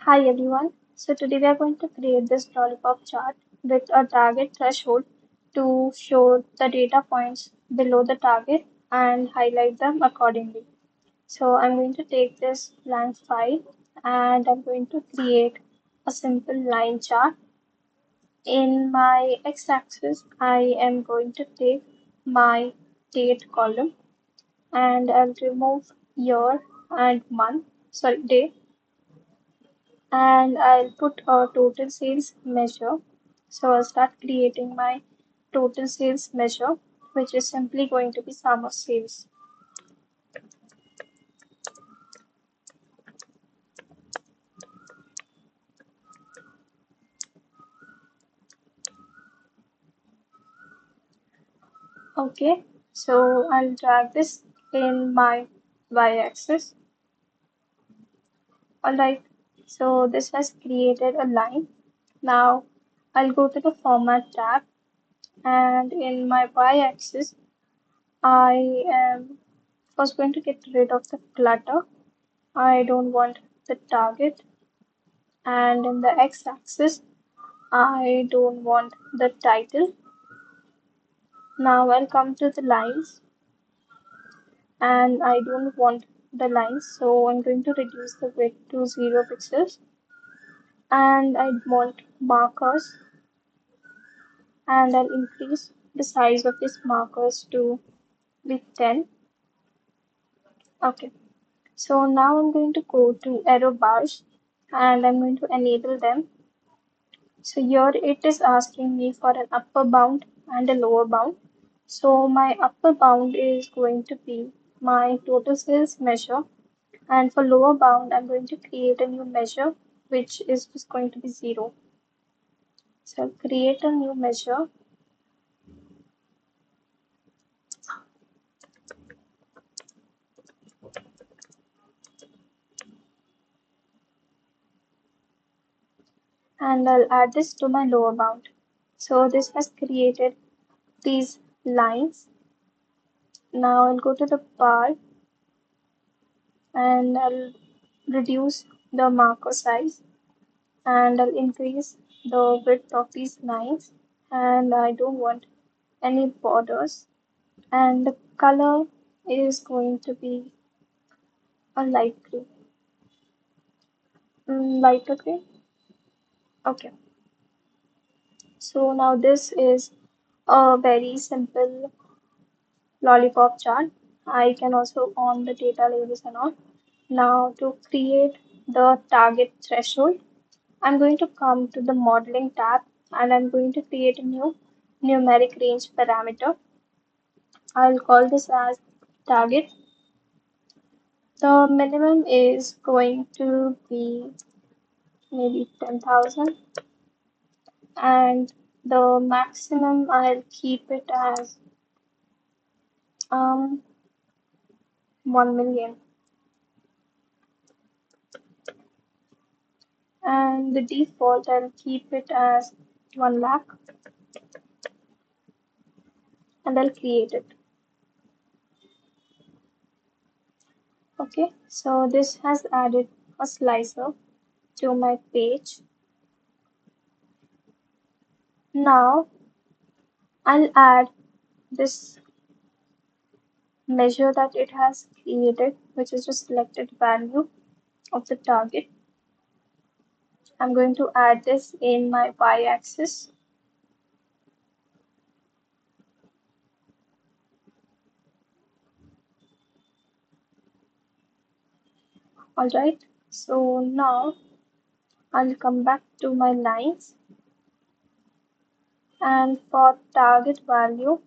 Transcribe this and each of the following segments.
Hi everyone. So today we are going to create this lollipop chart with a target threshold to show the data points below the target and highlight them accordingly. So I'm going to take this blank file and I'm going to create a simple line chart. In my x-axis, I am going to take my date column and I'll remove year and month, sorry, day, and I'll put a total sales measure. So I'll start creating my total sales measure, which is simply going to be sum of sales. Okay, so I'll drag this in my y-axis. Alright, so this has created a line. Now I'll go to the Format tab, and in my y-axis, I am first going to get rid of the clutter. I don't want the target, and in the x-axis I don't want the title. Now I'll come to the lines and I don't want the lines, so I'm going to reduce the width to 0 pixels, and I want markers, and I'll increase the size of these markers to be 10. Okay, so now I'm going to go to arrow bars and I'm going to enable them. So here it is asking me for an upper bound and a lower bound. So my upper bound is going to be my total sales measure, and for lower bound I'm going to create a new measure which is just going to be 0. So I'll create a new measure and I'll add this to my lower bound. So this has created these lines. Now I'll go to the bar and I'll reduce the marker size, and I'll increase the width of these lines, and I don't want any borders, and the color is going to be a light green. Lighter green. Okay, so now this is a very simple lollipop chart. I can also on the data labels and all. Now to create the target threshold, I'm going to come to the modeling tab and I'm going to create a new numeric range parameter. I'll call this as target. The minimum is going to be maybe 10,000, and the maximum I'll keep it as 1 million, and the default I'll keep it as 1 lakh, and I'll create it. Okay, so this has added a slicer to my page. Now I'll add this measure that it has created, which is just selected value of the target. I'm going to add this in my y-axis. Alright, so now I'll come back to my lines, and for target value,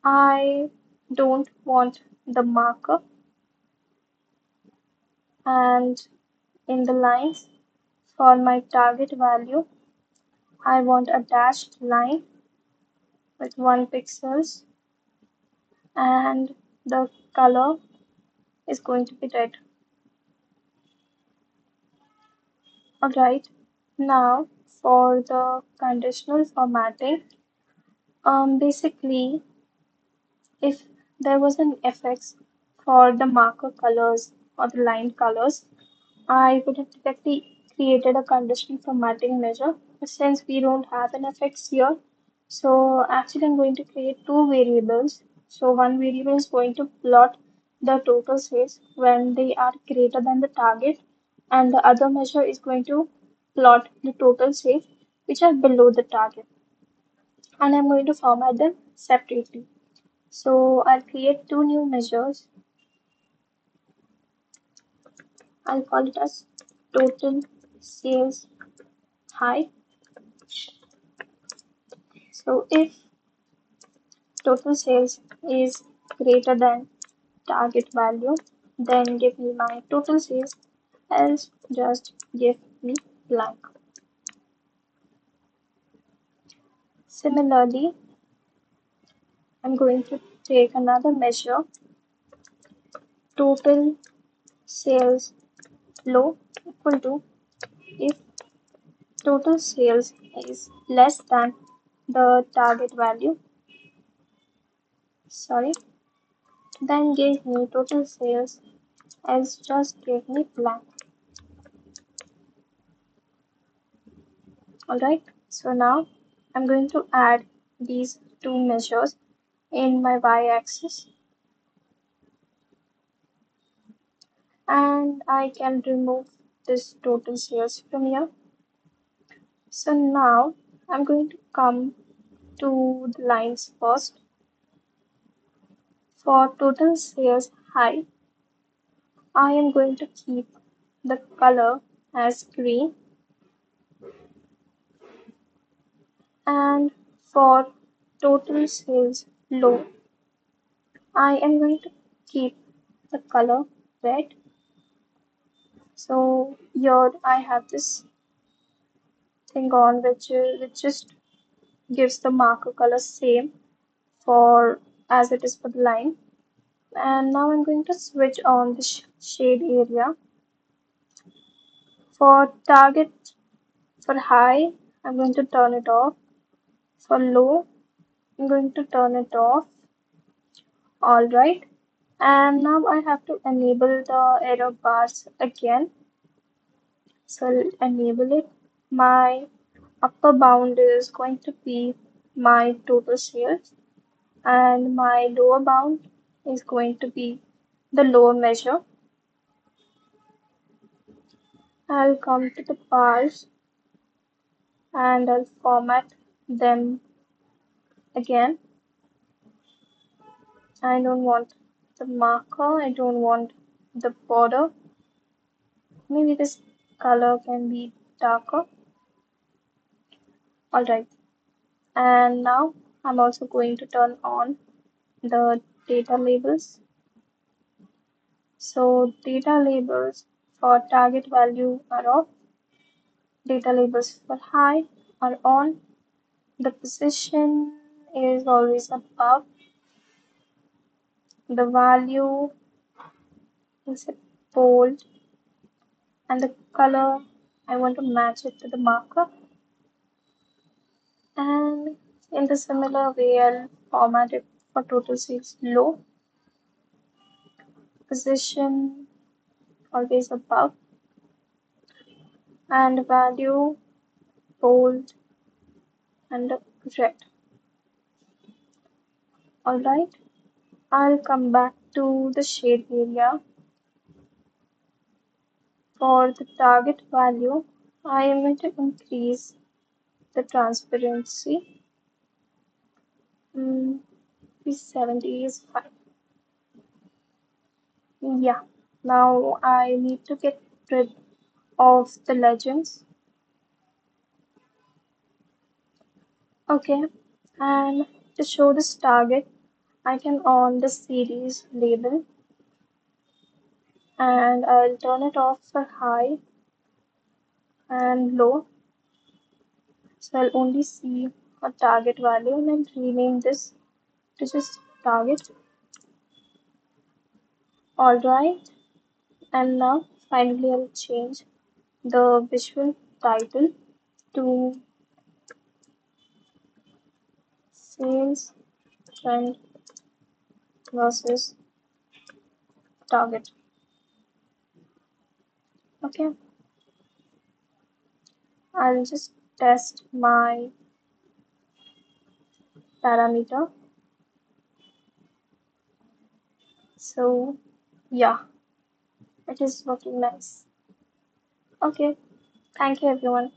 I don't want the marker, and in the lines for my target value, I want a dashed line with 1 pixels, and the color is going to be red. Alright, now for the conditional formatting, basically if there was an FX for the marker colors or the line colors, I would have directly created a conditional formatting measure. But since we don't have an fx here, so actually I'm going to create two variables. So one variable is going to plot the total sales when they are greater than the target, and the other measure is going to plot the total sales which are below the target. And I'm going to format them separately. So I'll create two new measures. I'll call it as total sales high. So if total sales is greater than target value, then give me my total sales, else just give me blank. Similarly, I'm going to take another measure, total sales low equal to if total sales is less than the target value, sorry, then give me total sales, else just give me blank. Alright, so now I'm going to add these two measures in my y-axis, and I can remove this total sales from here. So now I'm going to come to the lines first. For total sales high, I am going to keep the color as green, and for total sales low, I am going to keep the color red. So here I have this thing on which just gives the marker color same for as it is for the line. And now I'm going to switch on the shade area. For target, for high, I'm going to turn it off. For low, I'm going to turn it off. All right. And now I have to enable the error bars again. So I'll enable it. My upper bound is going to be my total sales, and my lower bound is going to be the lower measure. I'll come to the bars and I'll format them again. I don't want the marker, I don't want the border. Maybe this color can be darker. Alright, and now I'm also going to turn on the data labels. So data labels for target value are off, data labels for high are on, the position is always above, the value is bold, and the color I want to match it to the marker. And in the similar way, I'll format it for total sales low, position always above, and value bold and red. Alright, I'll come back to the shade area. For the target value, I am going to increase the transparency. 70 is fine. Yeah, now I need to get rid of the legends. Okay, and to show this target, I can on the series label, and I'll turn it off for high and low. So I'll only see a target value, and I'll rename this to just target. Alright, and now finally I'll change the visual title to sales trend versus target. Okay, I'll just test my parameter. So yeah, it is working nice. Okay, thank you everyone.